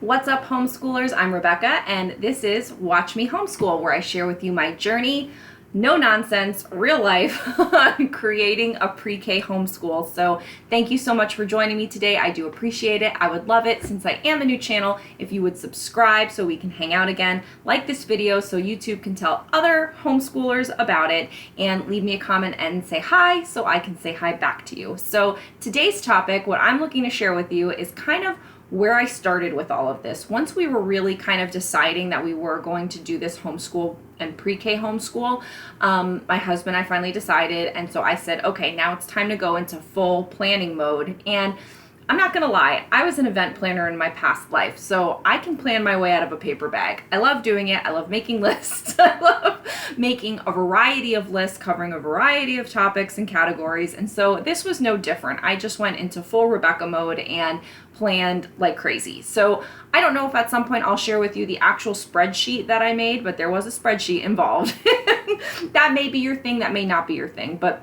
What's up, homeschoolers? I'm Rebecca, and this is Watch Me Homeschool, where I share with you my journey, no nonsense, real life, on creating a pre-K homeschool. So thank you so much for joining me today. I do appreciate it. I would love it, since I am a new channel, if you would subscribe so we can hang out again, like this video so YouTube can tell other homeschoolers about it, and leave me a comment and say hi so I can say hi back to you. So today's topic, what I'm looking to share with you, is kind of where I started with all of this. Once we were really kind of deciding that we were going to do this homeschool and pre-K homeschool, my husband and I finally decided, and so I said, okay, now it's time to go into full planning mode. And I'm not gonna lie, I was an event planner in my past life, so I can plan my way out of a paper bag. I love doing it. I love making lists. I love making a variety of lists covering a variety of topics and categories, and so this was no different. I just went into full Rebecca mode and planned like crazy. So I don't know if at some point I'll share with you the actual spreadsheet that I made, but there was a spreadsheet involved. That may be your thing, that may not be your thing, but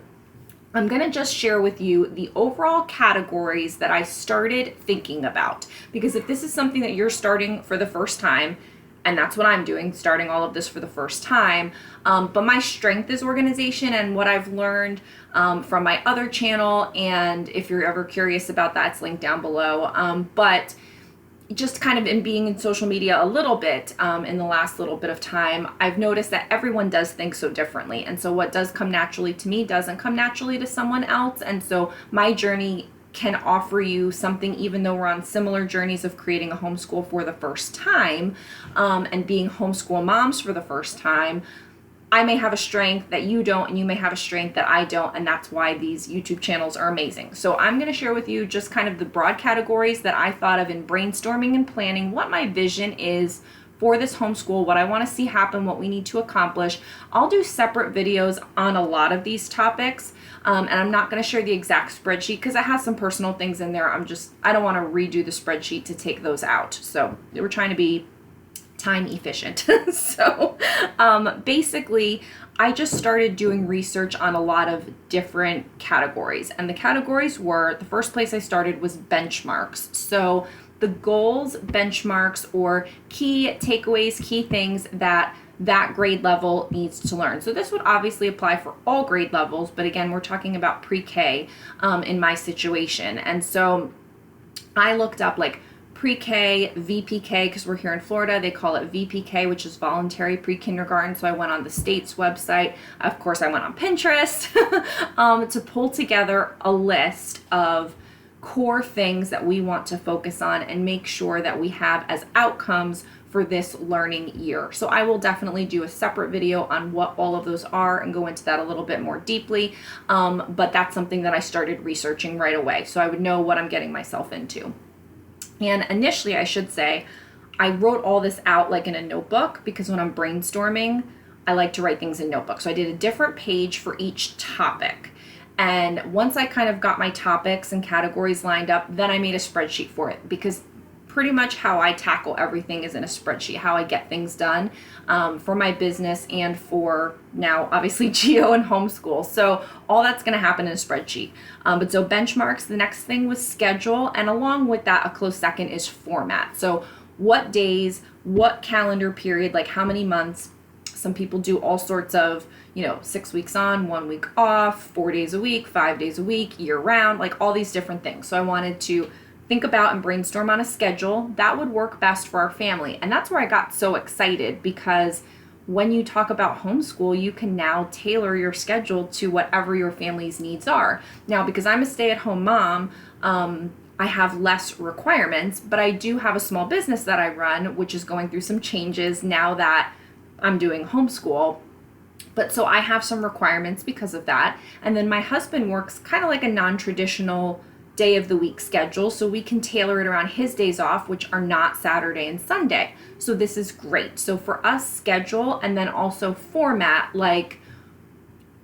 I'm going to just share with you the overall categories that I started thinking about. Because if this is something that you're starting for the first time, and that's what I'm doing, starting all of this for the first time, but my strength is organization, and what I've learned from my other channel, and if you're ever curious about that, it's linked down below. But just kind of in being in social media a little bit in the last little bit of time, I've noticed that everyone does think so differently. And so what does come naturally to me doesn't come naturally to someone else. And so my journey can offer you something, even though we're on similar journeys of creating a homeschool for the first time and being homeschool moms for the first time. I may have a strength that you don't, and you may have a strength that I don't, and that's why these YouTube channels are amazing. So I'm going to share with you just kind of the broad categories that I thought of in brainstorming and planning, what my vision is for this homeschool, what I want to see happen, what we need to accomplish. I'll do separate videos on a lot of these topics, and I'm not going to share the exact spreadsheet because it has some personal things in there. I don't want to redo the spreadsheet to take those out. So we're trying to be time efficient. So basically, I just started doing research on a lot of different categories. And the categories were, the first place I started was benchmarks. So the goals, benchmarks, or key takeaways, key things that grade level needs to learn. So this would obviously apply for all grade levels, but again, we're talking about pre-K in my situation. And so I looked up like pre-K, VPK, because we're here in Florida, they call it VPK, which is voluntary pre-kindergarten. So I went on the state's website. Of course, I went on Pinterest to pull together a list of core things that we want to focus on and make sure that we have as outcomes for this learning year. So I will definitely do a separate video on what all of those are and go into that a little bit more deeply. But that's something that I started researching right away, so I would know what I'm getting myself into. And initially, I should say, I wrote all this out like in a notebook, because when I'm brainstorming, I like to write things in notebooks. So I did a different page for each topic. And once I kind of got my topics and categories lined up, then I made a spreadsheet for it, because pretty much how I tackle everything is in a spreadsheet, how I get things done for my business and for now, obviously, Geo and homeschool. So all that's going to happen in a spreadsheet. But so benchmarks, the next thing was schedule. And along with that, a close second is format. So what days, what calendar period, like how many months. Some people do all sorts of, 6 weeks on, 1 week off, 4 days a week, 5 days a week, year round, like all these different things. So I wanted to think about and brainstorm on a schedule that would work best for our family. And that's where I got so excited, because when you talk about homeschool, you can now tailor your schedule to whatever your family's needs are. Now, because I'm a stay-at-home mom, I have less requirements, but I do have a small business that I run, which is going through some changes now that I'm doing homeschool. But so I have some requirements because of that. And then my husband works kind of like a non-traditional day of the week schedule, so we can tailor it around his days off, which are not Saturday and Sunday. So this is great. So for us, schedule, and then also format, like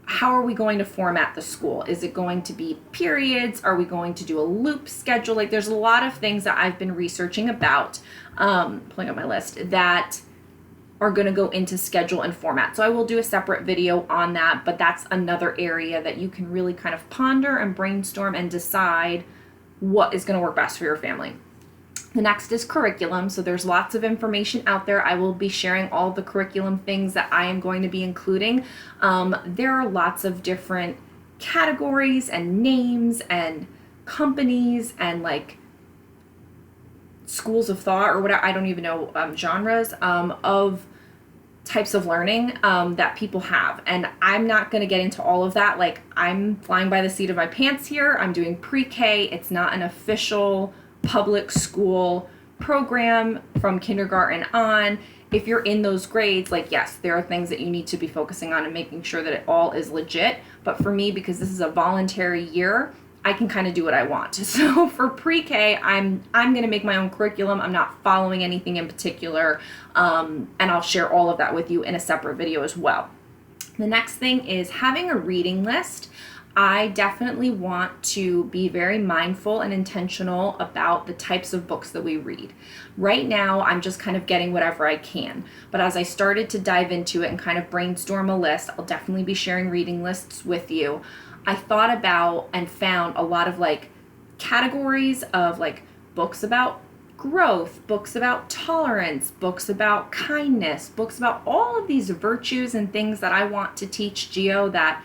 how are we going to format the school? Is it going to be periods? Are we going to do a loop schedule? Like there's a lot of things that I've been researching about, pulling up my list, that are going to go into schedule and format. So I will do a separate video on that, but that's another area that you can really kind of ponder and brainstorm and decide what is going to work best for your family. The next is curriculum. So there's lots of information out there. I will be sharing all the curriculum things that I am going to be including. There are lots of different categories and names and companies and like schools of thought or whatever, I don't even know, genres of types of learning that people have. And I'm not going to get into all of that. Like, I'm flying by the seat of my pants here. I'm doing pre-K. It's not an official public school program from kindergarten on. If you're in those grades, like, yes, there are things that you need to be focusing on and making sure that it all is legit. But for me, because this is a voluntary year, I can kind of do what I want. So for pre-K, I'm going to make my own curriculum. I'm not following anything in particular, and I'll share all of that with you in a separate video as well. The next thing is having a reading list. I definitely want to be very mindful and intentional about the types of books that we read. Right now, I'm just kind of getting whatever I can. But as I started to dive into it and kind of brainstorm a list, I'll definitely be sharing reading lists with you. I thought about and found a lot of like categories of like books about growth, books about tolerance, books about kindness, books about all of these virtues and things that I want to teach Gio that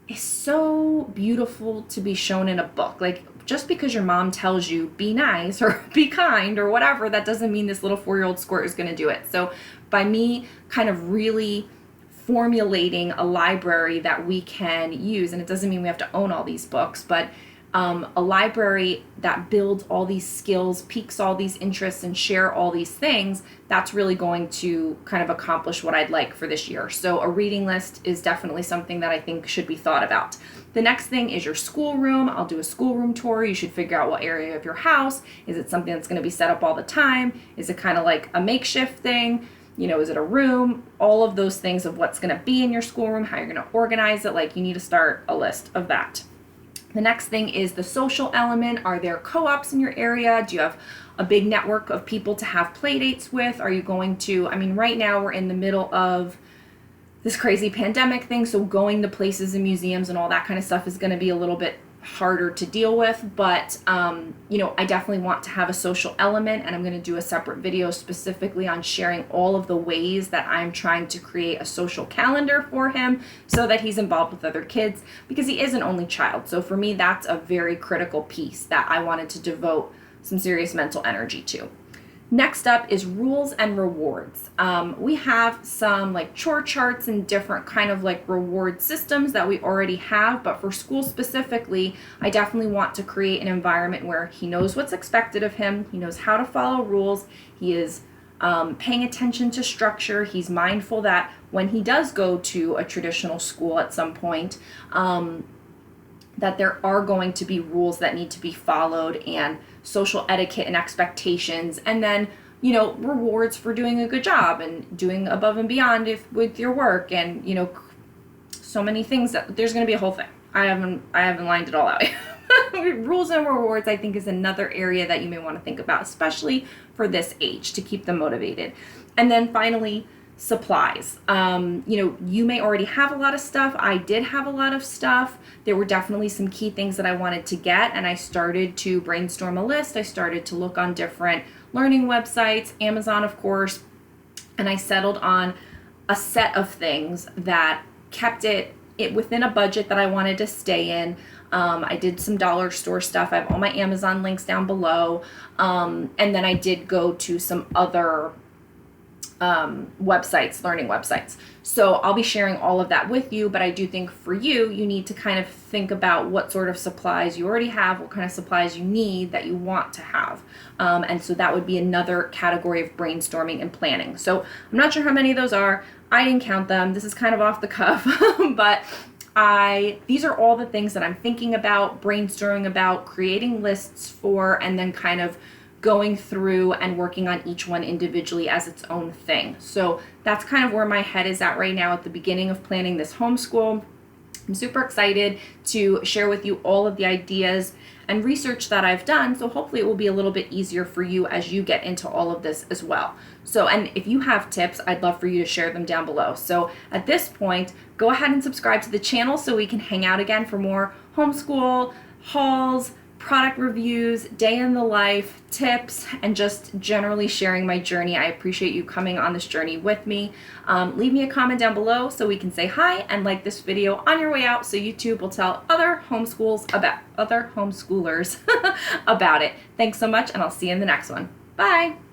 is so beautiful to be shown in a book. Like, just because your mom tells you be nice or be kind or whatever, that doesn't mean this little 4-year-old squirt is going to do it. So by me kind of really formulating a library that we can use, and it doesn't mean we have to own all these books, but a library that builds all these skills, piques all these interests, and share all these things, that's really going to kind of accomplish what I'd like for this year. So a reading list is definitely something that I think should be thought about. The next thing is your schoolroom. I'll do a schoolroom tour. You should figure out what area of your house. Is it something that's going to be set up all the time? Is it kind of like a makeshift thing? You know, is it a room? All of those things of what's going to be in your schoolroom, how you're going to organize it. Like, you need to start a list of that. The next thing is the social element. Are there co-ops in your area? Do you have a big network of people to have play dates with? Are you going to, I mean, right now we're in the middle of this crazy pandemic thing, so going to places and museums and all that kind of stuff is going to be a little bit harder to deal with, but you know, I definitely want to have a social element, and I'm going to do a separate video specifically on sharing all of the ways that I'm trying to create a social calendar for him so that he's involved with other kids, because he is an only child. So for me, that's a very critical piece that I wanted to devote some serious mental energy to. Next up is rules and rewards. We have some like chore charts and different kind of like reward systems that we already have, but for school specifically, I definitely want to create an environment where he knows what's expected of him, he knows how to follow rules, he is paying attention to structure, he's mindful that when he does go to a traditional school at some point, that there are going to be rules that need to be followed and social etiquette and expectations, and then, you know, rewards for doing a good job and doing above and beyond with your work, and, you know, so many things that there's going to be a whole thing. I haven't lined it all out. Rules and rewards, I think, is another area that you may want to think about, especially for this age, to keep them motivated. And then finally, supplies. You know, you may already have a lot of stuff. I did have a lot of stuff. There were definitely some key things that I wanted to get, and I started to brainstorm a list. I started to look on different learning websites, Amazon, of course, and I settled on a set of things that kept it within a budget that I wanted to stay in. I did some dollar store stuff. I have all my Amazon links down below. And then I did go to some other websites, learning websites. So I'll be sharing all of that with you, but I do think for you, you need to kind of think about what sort of supplies you already have, what kind of supplies you need that you want to have. And so that would be another category of brainstorming and planning. So I'm not sure how many of those are. I didn't count them. This is kind of off the cuff, but these are all the things that I'm thinking about, brainstorming about, creating lists for, and then kind of going through and working on each one individually as its own thing. So that's kind of where my head is at right now at the beginning of planning this homeschool. I'm super excited to share with you all of the ideas and research that I've done, so hopefully it will be a little bit easier for you as you get into all of this as well. So, and if you have tips, I'd love for you to share them down below. So at this point, go ahead and subscribe to the channel so we can hang out again for more homeschool hauls, product reviews, day in the life, tips, and just generally sharing my journey. I appreciate you coming on this journey with me. Leave me a comment down below so we can say hi, and like this video on your way out so YouTube will tell other homeschoolers about it. Thanks so much, and I'll see you in the next one. Bye.